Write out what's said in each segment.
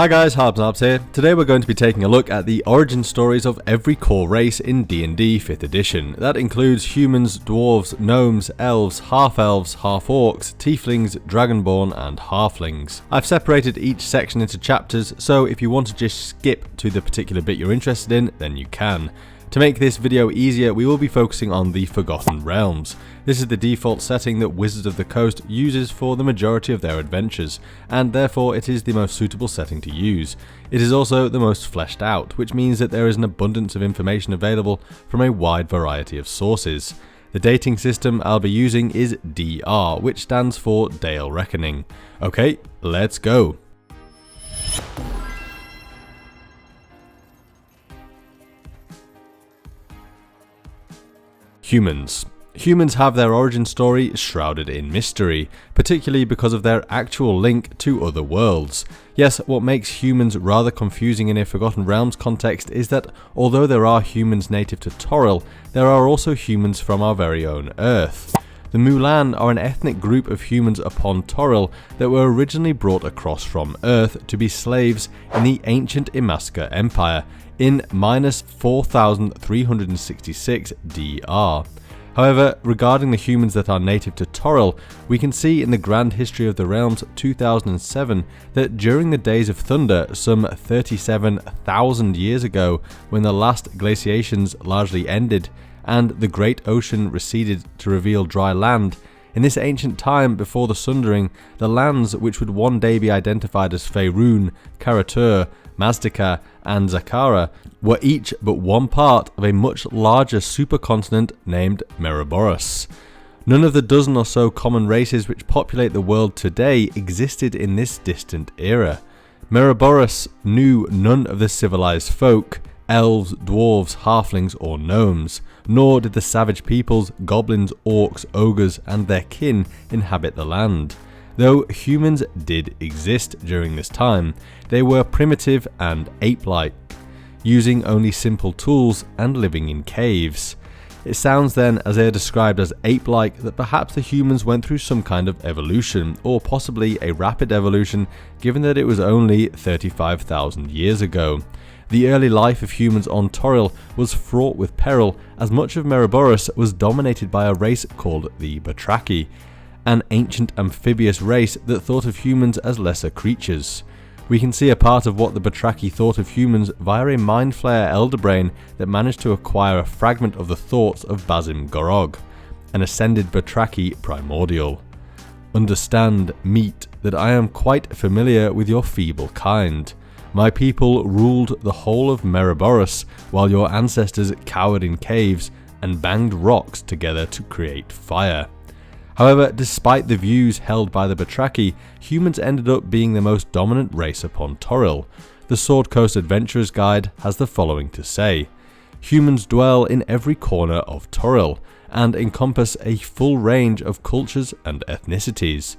Hi guys, Harbs and Narbs here. Today we're going to be taking a look at the origin stories of every core race in D&D 5th edition. That includes humans, dwarves, gnomes, elves, half-elves, half-orcs, tieflings, dragonborn and halflings. I've separated each section into chapters, so if you want to just skip to the particular bit you're interested in, then you can. To make this video easier, we will be focusing on the Forgotten Realms. This is the default setting that Wizards of the Coast uses for the majority of their adventures, and therefore it is the most suitable setting to use. It is also the most fleshed out, which means that there is an abundance of information available from a wide variety of sources. The dating system I'll be using is DR, which stands for Dale Reckoning. Okay, let's go. Humans. Humans have their origin story shrouded in mystery, particularly because of their actual link to other worlds. Yes, what makes humans rather confusing in a Forgotten Realms context is that although there are humans native to Toril, there are also humans from our very own Earth. The Mulan are an ethnic group of humans upon Toril that were originally brought across from Earth to be slaves in the ancient Imaska Empire in minus 4366 DR. However, regarding the humans that are native to Toril, we can see in the Grand History of the Realms 2007 that during the Days of Thunder, some 37,000 years ago, when the last glaciations largely ended and the Great Ocean receded to reveal dry land, in this ancient time before the Sundering, the lands which would one day be identified as Faerun, Karatur, Mazdaka and Zakara were each but one part of a much larger supercontinent named Meroboros. None of the dozen or so common races which populate the world today existed in this distant era. Meroboros knew none of the civilized folk, elves, dwarves, halflings or gnomes, nor did the savage peoples, goblins, orcs, ogres and their kin inhabit the land. Though humans did exist during this time, they were primitive and ape-like, using only simple tools and living in caves. It sounds then, as they are described as ape-like, that perhaps the humans went through some kind of evolution, or possibly a rapid evolution, given that it was only 35,000 years ago. The early life of humans on Toril was fraught with peril, as much of Meroboros was dominated by a race called the Batraki, an ancient amphibious race that thought of humans as lesser creatures. We can see a part of what the Batraki thought of humans via a Mind Flayer Elderbrain that managed to acquire a fragment of the thoughts of Basim Gorog, an ascended Batraki primordial. Understand, meet, that I am quite familiar with your feeble kind. My people ruled the whole of Meroboros, while your ancestors cowered in caves and banged rocks together to create fire. However, despite the views held by the Batraki, humans ended up being the most dominant race upon Toril. The Sword Coast Adventurer's Guide has the following to say: humans dwell in every corner of Toril, and encompass a full range of cultures and ethnicities.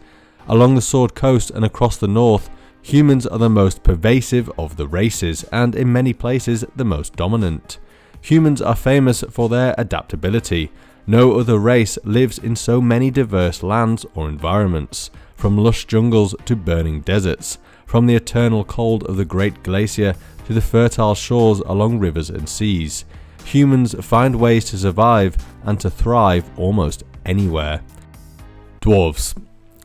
Along the Sword Coast and across the north, humans are the most pervasive of the races, and in many places the most dominant. Humans are famous for their adaptability. No other race lives in so many diverse lands or environments, from lush jungles to burning deserts, from the eternal cold of the Great Glacier to the fertile shores along rivers and seas. Humans find ways to survive and to thrive almost anywhere. Dwarves.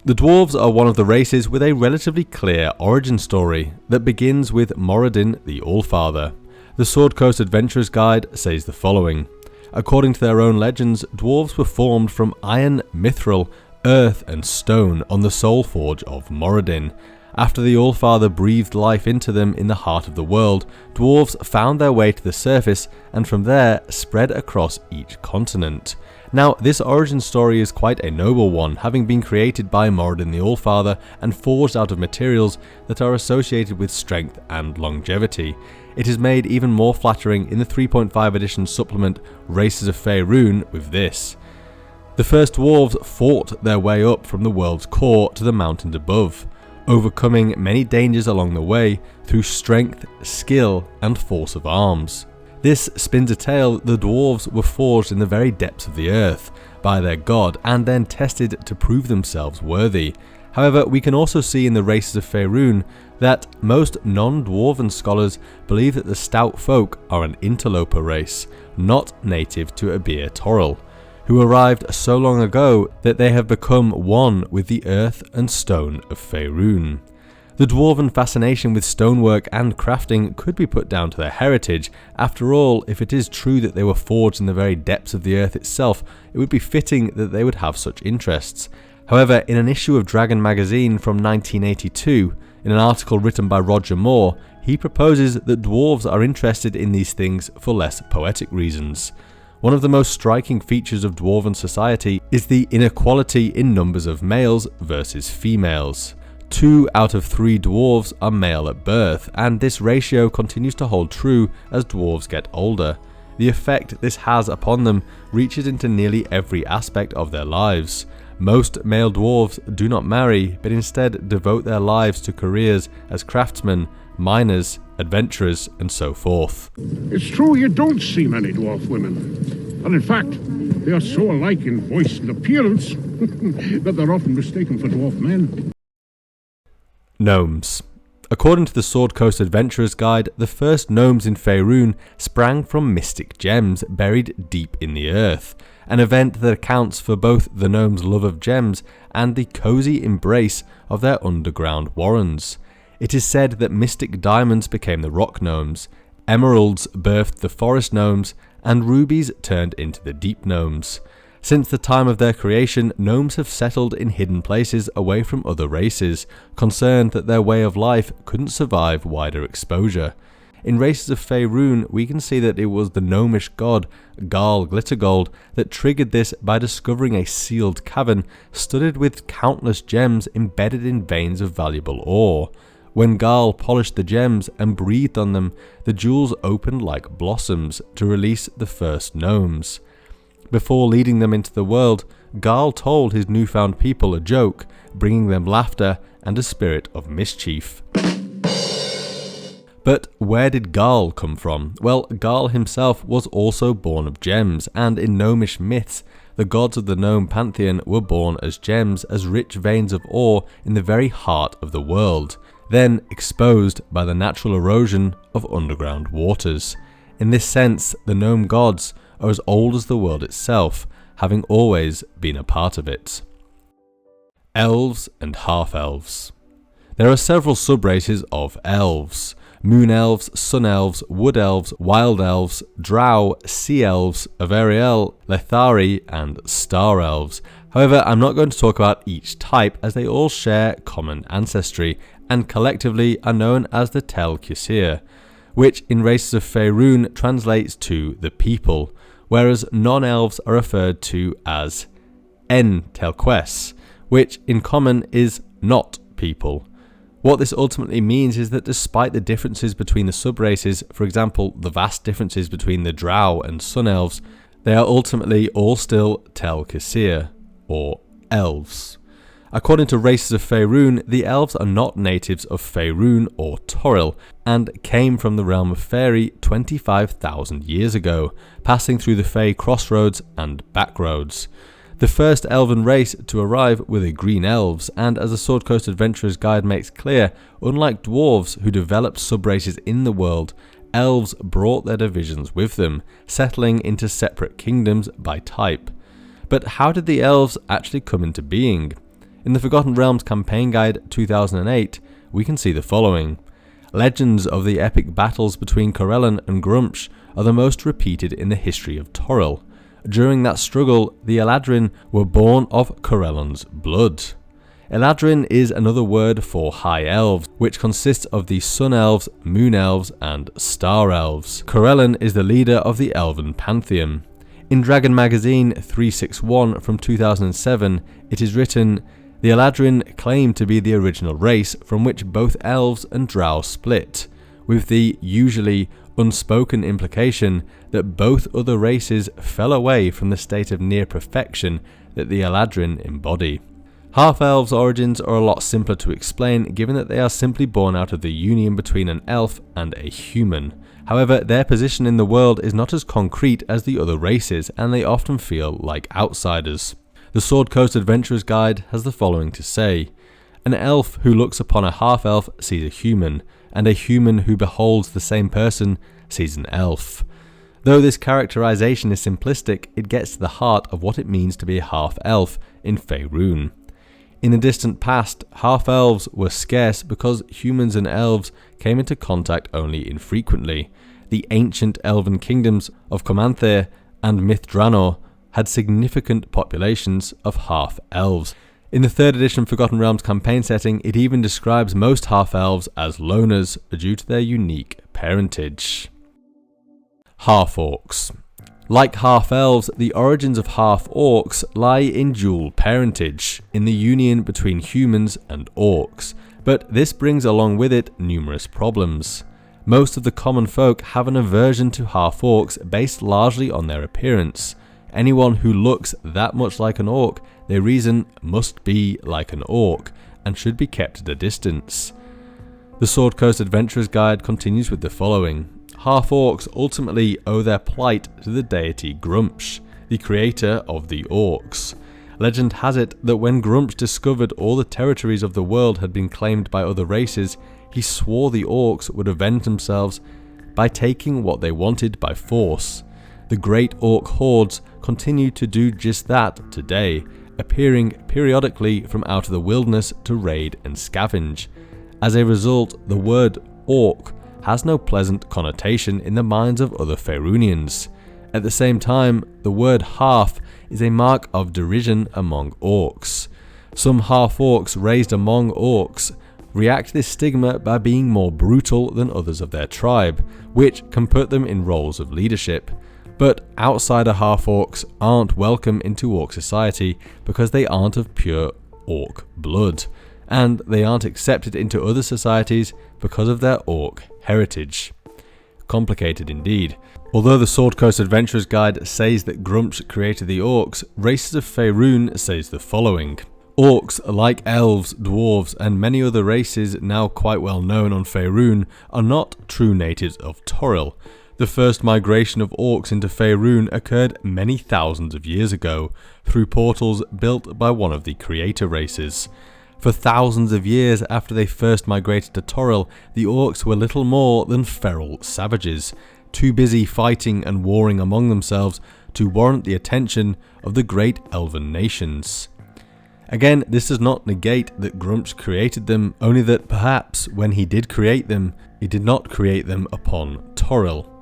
The Dwarves are one of the races with a relatively clear origin story that begins with Moradin the Allfather. The Sword Coast Adventurer's Guide says the following: according to their own legends, dwarves were formed from iron, mithril, earth and stone on the soul forge of Moradin. After the Allfather breathed life into them in the heart of the world, dwarves found their way to the surface and from there spread across each continent. Now, this origin story is quite a noble one, having been created by Moradin the Allfather and forged out of materials that are associated with strength and longevity. It is made even more flattering in the 3.5 edition supplement Races of Faerun with this: the first dwarves fought their way up from the world's core to the mountains above, overcoming many dangers along the way through strength, skill and force of arms. This spins a tale the dwarves were forged in the very depths of the earth by their god and then tested to prove themselves worthy. However, we can also see in the Races of Faerun that most non-dwarven scholars believe that the stout folk are an interloper race, not native to Abir Toril, who arrived so long ago that they have become one with the earth and stone of Faerun. The dwarven fascination with stonework and crafting could be put down to their heritage. After all, if it is true that they were forged in the very depths of the earth itself, it would be fitting that they would have such interests. However, in an issue of Dragon magazine from 1982, in an article written by Roger Moore, he proposes that dwarves are interested in these things for less poetic reasons. One of the most striking features of dwarven society is the inequality in numbers of males versus females. 2 out of 3 dwarves are male at birth, and this ratio continues to hold true as dwarves get older. The effect this has upon them reaches into nearly every aspect of their lives. Most male dwarves do not marry, but instead devote their lives to careers as craftsmen, miners, adventurers, and so forth. It's true you don't see many dwarf women, and in fact, they are so alike in voice and appearance that they're often mistaken for dwarf men. Gnomes. According to the Sword Coast Adventurer's Guide, the first gnomes in Faerun sprang from mystic gems buried deep in the earth, an event that accounts for both the gnomes' love of gems and the cosy embrace of their underground warrens. It is said that mystic diamonds became the rock gnomes, emeralds birthed the forest gnomes, and rubies turned into the deep gnomes. Since the time of their creation, gnomes have settled in hidden places away from other races, concerned that their way of life couldn't survive wider exposure. In Races of Faerun, we can see that it was the gnomish god Garl Glittergold that triggered this by discovering a sealed cavern studded with countless gems embedded in veins of valuable ore. When Garl polished the gems and breathed on them, the jewels opened like blossoms to release the first gnomes. Before leading them into the world, Garl told his newfound people a joke, bringing them laughter and a spirit of mischief. But where did Garl come from? Well, Garl himself was also born of gems, and in gnomish myths, the gods of the gnome pantheon were born as gems, as rich veins of ore in the very heart of the world, then exposed by the natural erosion of underground waters. In this sense, the gnome gods are as old as the world itself, having always been a part of it. Elves and Half-Elves. There are several subraces of elves: moon elves, sun elves, wood elves, wild elves, drow, sea elves, Averiel, Lethari, and star elves. However, I'm not going to talk about each type, as they all share common ancestry, and collectively are known as the Tel Qusir, which in Races of Faerun translates to the people, whereas non-elves are referred to as En Telques, which in common is not people. What this ultimately means is that despite the differences between the subraces, for example the vast differences between the drow and sun elves, they are ultimately all still Tel Qusir, or elves. According to Races of Faerun, the elves are not natives of Faerun or Toril, and came from the realm of Faerie 25,000 years ago, passing through the Fae crossroads and backroads. The first elven race to arrive were the Green Elves, and as the Sword Coast Adventurer's Guide makes clear, unlike dwarves who developed subraces in the world, elves brought their divisions with them, settling into separate kingdoms by type. But how did the elves actually come into being? In the Forgotten Realms Campaign Guide 2008, we can see the following. Legends of the epic battles between Corellon and Gruumsh are the most repeated in the history of Toril. During that struggle, the Eladrin were born of Corellon's blood. Eladrin is another word for High Elves, which consists of the Sun Elves, Moon Elves, and Star Elves. Corellon is the leader of the Elven Pantheon. In Dragon Magazine 361 from 2007, it is written, "The Eladrin claim to be the original race from which both elves and drow split, with the usually unspoken implication that both other races fell away from the state of near perfection that the Eladrin embody." Half-Elves' origins are a lot simpler to explain, given that they are simply born out of the union between an elf and a human. However, their position in the world is not as concrete as the other races, and they often feel like outsiders. The Sword Coast Adventurer's Guide has the following to say. An elf who looks upon a half-elf sees a human, and a human who beholds the same person sees an elf. Though this characterization is simplistic, it gets to the heart of what it means to be a half-elf in Faerûn. In the distant past, half-elves were scarce because humans and elves came into contact only infrequently. The ancient elven kingdoms of Comanthere and Myth-Drannor had significant populations of half-elves. In the 3rd edition Forgotten Realms campaign setting, it even describes most half-elves as loners due to their unique parentage. Half-Orcs. Like half-elves, the origins of half-orcs lie in dual parentage, in the union between humans and orcs, but this brings along with it numerous problems. Most of the common folk have an aversion to half-orcs based largely on their appearance. Anyone who looks that much like an orc, they reason must be like an orc, and should be kept at a distance. The Sword Coast Adventurer's Guide continues with the following. Half-orcs ultimately owe their plight to the deity Gruumsh, the creator of the orcs. Legend has it that when Gruumsh discovered all the territories of the world had been claimed by other races, he swore the orcs would avenge themselves by taking what they wanted by force. The great orc hordes continue to do just that today, appearing periodically from out of the wilderness to raid and scavenge. As a result, the word orc has no pleasant connotation in the minds of other Faerûnians. At the same time, the word half is a mark of derision among orcs. Some half-orcs raised among orcs react to this stigma by being more brutal than others of their tribe, which can put them in roles of leadership. But outsider half-orcs aren't welcome into orc society because they aren't of pure orc blood, and they aren't accepted into other societies because of their orc heritage. Complicated indeed. Although the Sword Coast Adventurer's Guide says that Gruumsh created the orcs, Races of Faerûn says the following. Orcs, like elves, dwarves, and many other races now quite well known on Faerûn, are not true natives of Toril. The first migration of orcs into Faerûn occurred many thousands of years ago, through portals built by one of the creator races. For thousands of years after they first migrated to Toril, the orcs were little more than feral savages, too busy fighting and warring among themselves to warrant the attention of the great elven nations. Again, this does not negate that Gruumsh created them, only that perhaps when he did create them, he did not create them upon Toril.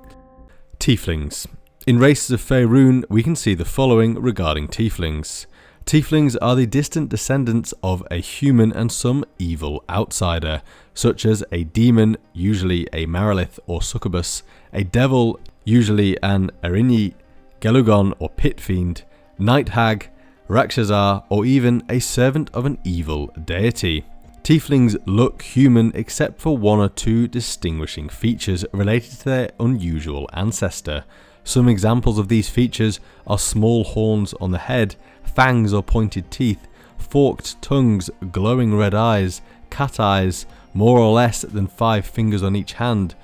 Tieflings. In Races of Faerûn, we can see the following regarding Tieflings. Tieflings are the distant descendants of a human and some evil outsider, such as a demon, usually a Marilith or succubus, a devil, usually an Erinni, Gelugon or pit fiend, night hag, Rakshasa, or even a servant of an evil deity. Tieflings look human except for one or two distinguishing features related to their unusual ancestor. Some examples of these features are small horns on the head, fangs or pointed teeth, forked tongues, glowing red eyes, cat eyes, more or less than 5 fingers on each hand,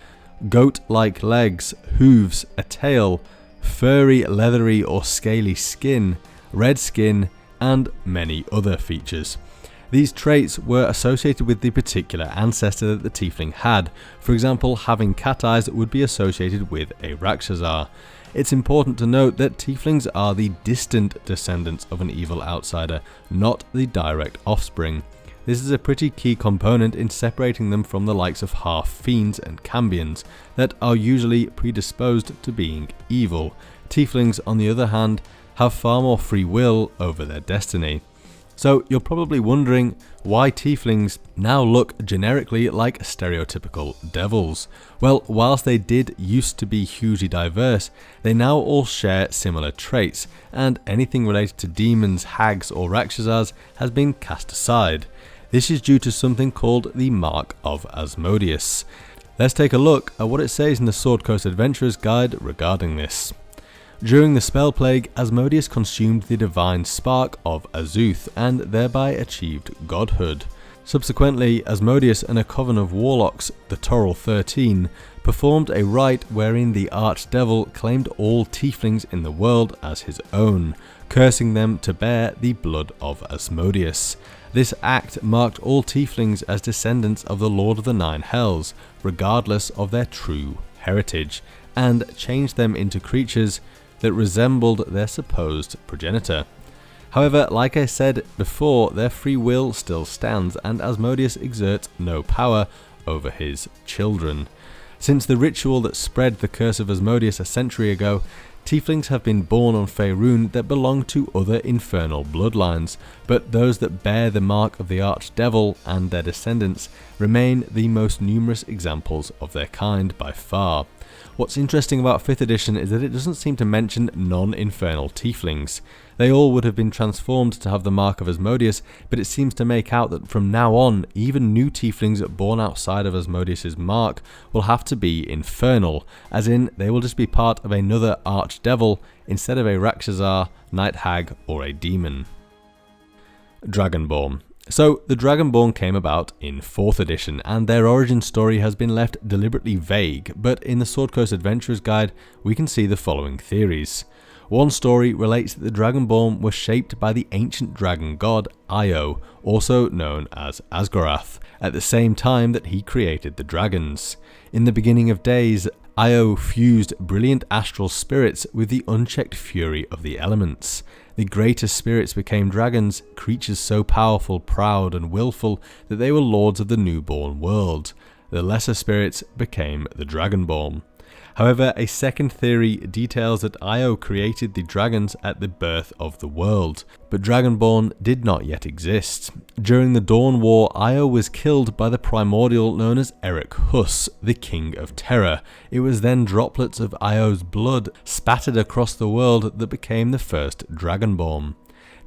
goat-like legs, hooves, a tail, furry, leathery or scaly skin, red skin, and many other features. These traits were associated with the particular ancestor that the tiefling had. For example, having cat eyes would be associated with a Rakshasa. It's important to note that tieflings are the distant descendants of an evil outsider, not the direct offspring. This is a pretty key component in separating them from the likes of half-fiends and cambions that are usually predisposed to being evil. Tieflings, on the other hand, have far more free will over their destiny. So you're probably wondering why tieflings now look generically like stereotypical devils. Well, whilst they did used to be hugely diverse, they now all share similar traits, and anything related to demons, hags or Rakshasas has been cast aside. This is due to something called the Mark of Asmodeus. Let's take a look at what it says in the Sword Coast Adventurer's Guide regarding this. During the Spell Plague, Asmodeus consumed the divine spark of Azuth and thereby achieved godhood. Subsequently, Asmodeus and a coven of warlocks, the Toril 13, performed a rite wherein the archdevil claimed all tieflings in the world as his own, cursing them to bear the blood of Asmodeus. This act marked all Tieflings as descendants of the Lord of the Nine Hells, regardless of their true heritage, and changed them into creatures that resembled their supposed progenitor. However, like I said before, their free will still stands, and Asmodeus exerts no power over his children. Since the ritual that spread the curse of Asmodeus a century ago, Tieflings have been born on Faerun that belong to other infernal bloodlines, but those that bear the mark of the Archdevil and their descendants remain the most numerous examples of their kind by far. What's interesting about 5th edition is that it doesn't seem to mention non-infernal Tieflings. They all would have been transformed to have the mark of Asmodeus, but it seems to make out that from now on, even new Tieflings born outside of Asmodeus' mark will have to be infernal, as in they will just be part of another Archdevil instead of a Rakshasar, Night Hag, or a demon. Dragonborn. So, the Dragonborn came about in 4th edition, and their origin story has been left deliberately vague, but in the Sword Coast Adventurer's Guide, we can see the following theories. One story relates that the Dragonborn were shaped by the ancient dragon god Io, also known as Asgorath, at the same time that he created the dragons. In the beginning of days, Io fused brilliant astral spirits with the unchecked fury of the elements. The greater spirits became dragons, creatures so powerful, proud, and willful that they were lords of the newborn world. The lesser spirits became the Dragonborn. However, a second theory details that Io created the dragons at the birth of the world, but Dragonborn did not yet exist. During the Dawn War, Io was killed by the primordial known as Eric Huss, the King of Terror. It was then droplets of Io's blood spattered across the world that became the first Dragonborn.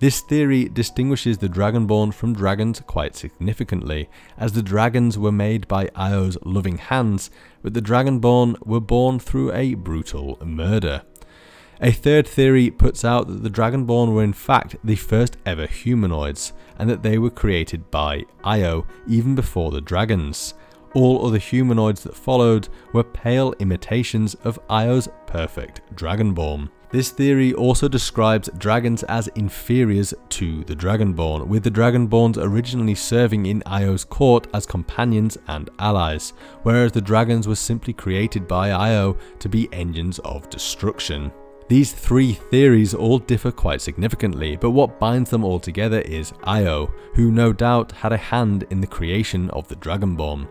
This theory distinguishes the Dragonborn from dragons quite significantly, as the dragons were made by Io's loving hands, but the Dragonborn were born through a brutal murder. A third theory puts out that the Dragonborn were in fact the first ever humanoids, and that they were created by Io even before the dragons. All other humanoids that followed were pale imitations of Io's perfect Dragonborn. This theory also describes dragons as inferiors to the Dragonborn, with the Dragonborns originally serving in Io's court as companions and allies, whereas the dragons were simply created by Io to be engines of destruction. These three theories all differ quite significantly, but what binds them all together is Io, who no doubt had a hand in the creation of the Dragonborn.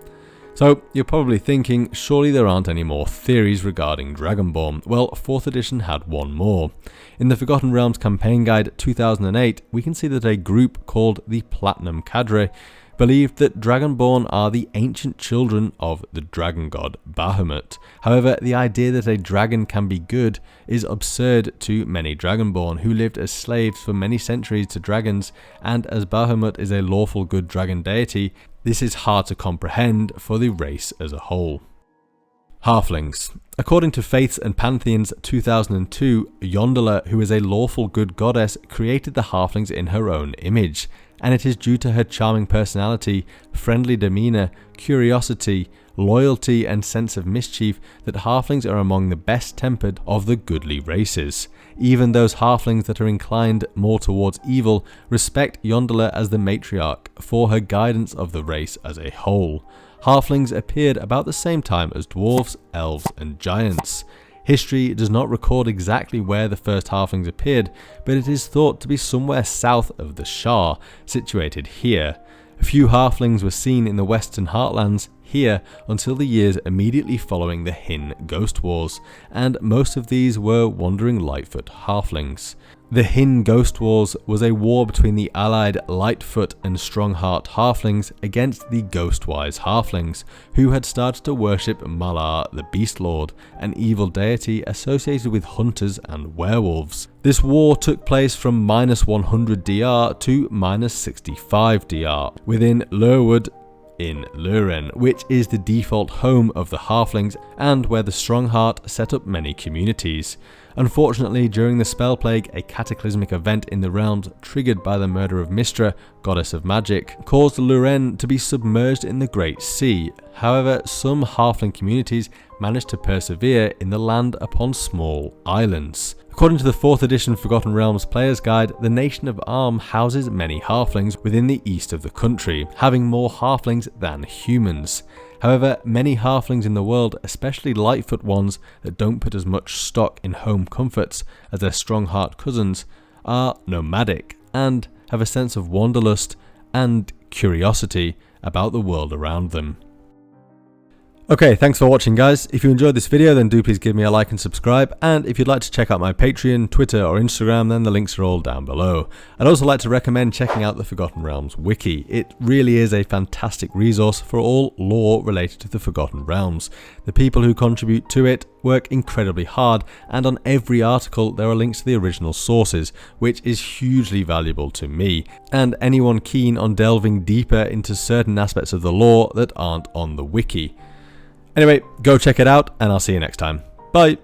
So, you're probably thinking, surely there aren't any more theories regarding Dragonborn. Well, 4th edition had one more. In the Forgotten Realms Campaign Guide 2008, we can see that a group called the Platinum Cadre believed that Dragonborn are the ancient children of the dragon god Bahamut. However, the idea that a dragon can be good is absurd to many Dragonborn, who lived as slaves for many centuries to dragons, and as Bahamut is a lawful good dragon deity, this is hard to comprehend for the race as a whole. Halflings. According to Faiths and Pantheons 2002, Yondala, who is a lawful good goddess, created the halflings in her own image, and it is due to her charming personality, friendly demeanour, curiosity, loyalty and sense of mischief that halflings are among the best tempered of the goodly races. Even those halflings that are inclined more towards evil respect Yondala as the matriarch for her guidance of the race as a whole. Halflings appeared about the same time as dwarves, elves and giants. History does not record exactly where the first halflings appeared, but it is thought to be somewhere south of the Shah, situated here. A few halflings were seen in the western heartlands here until the years immediately following the Hin Ghost Wars, and most of these were wandering Lightfoot halflings. The Hin Ghost Wars was a war between the allied Lightfoot and Strongheart halflings against the Ghostwise halflings, who had started to worship Malar the Beast Lord, an evil deity associated with hunters and werewolves. This war took place from -100 DR to -65 DR within Lurwood in Luren, which is the default home of the halflings and where the Strongheart set up many communities. Unfortunately, during the Spell Plague, a cataclysmic event in the realms triggered by the murder of Mystra goddess of magic, caused Lurenne to be submerged in the Great Sea. However, some halfling communities managed to persevere in the land upon small islands. According to the 4th edition Forgotten Realms Player's Guide, the nation of Arm houses many halflings within the east of the country, having more halflings than humans. However, many halflings in the world, especially Lightfoot ones that don't put as much stock in home comforts as their Strongheart cousins, are nomadic and have a sense of wanderlust and curiosity about the world around them. Okay, thanks for watching guys. If you enjoyed this video then do please give me a like and subscribe, and if you'd like to check out my Patreon, Twitter or Instagram then the links are all down below. I'd also like to recommend checking out the Forgotten Realms wiki. It really is a fantastic resource for all lore related to the Forgotten Realms. The people who contribute to it work incredibly hard, and on every article there are links to the original sources, which is hugely valuable to me, and anyone keen on delving deeper into certain aspects of the lore that aren't on the wiki. Anyway, go check it out, and I'll see you next time. Bye!